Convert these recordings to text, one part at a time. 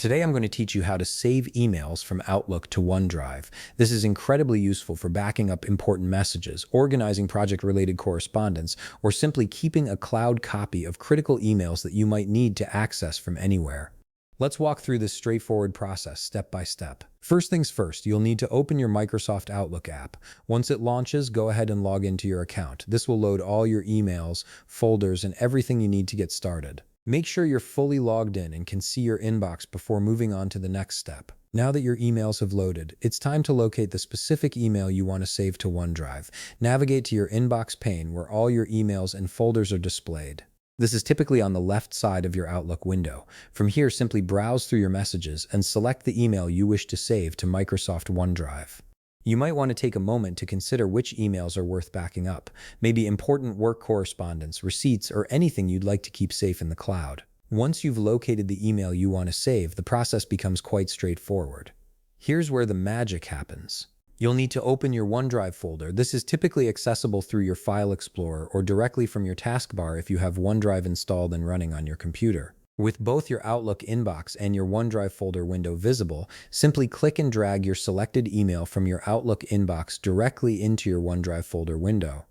Today I'm going to teach you how to save emails from Outlook to OneDrive. This is incredibly useful for backing up important messages, organizing project-related correspondence, or simply keeping a cloud copy of critical emails that you might need to access from anywhere. Let's walk through this straightforward process step by step. First things first, you'll need to open your Microsoft Outlook app. Once it launches, go ahead and log into your account. This will load all your emails, folders, and everything you need to get started. Make sure you're fully logged in and can see your inbox before moving on to the next step. Now that your emails have loaded, it's time to locate the specific email you want to save to OneDrive. Navigate to your inbox pane where all your emails and folders are displayed. This is typically on the left side of your Outlook window. From here, simply browse through your messages and select the email you wish to save to Microsoft OneDrive. You might want to take a moment to consider which emails are worth backing up, maybe important work correspondence, receipts, or anything you'd like to keep safe in the cloud. Once you've located the email you want to save, the process becomes quite straightforward. Here's where the magic happens. You'll need to open your OneDrive folder. This is typically accessible through your File Explorer or directly from your taskbar if you have OneDrive installed and running on your computer. With both your Outlook inbox and your OneDrive folder window visible, simply click and drag your selected email from your Outlook inbox directly into your OneDrive folder window.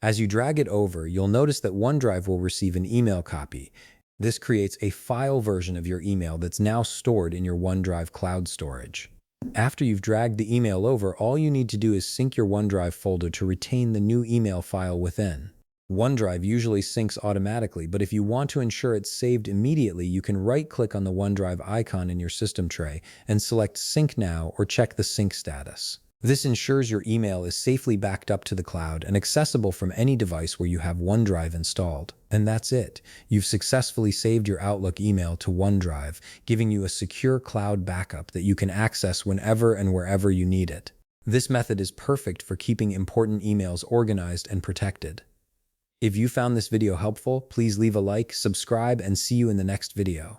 As you drag it over, you'll notice that OneDrive will receive an email copy. This creates a file version of your email that's now stored in your OneDrive cloud storage. After you've dragged the email over, all you need to do is sync your OneDrive folder to retain the new email file within. OneDrive usually syncs automatically, but if you want to ensure it's saved immediately, you can right-click on the OneDrive icon in your system tray and select Sync Now or check the sync status. This ensures your email is safely backed up to the cloud and accessible from any device where you have OneDrive installed. And that's it. You've successfully saved your Outlook email to OneDrive, giving you a secure cloud backup that you can access whenever and wherever you need it. This method is perfect for keeping important emails organized and protected. If you found this video helpful, please leave a like, subscribe, and see you in the next video.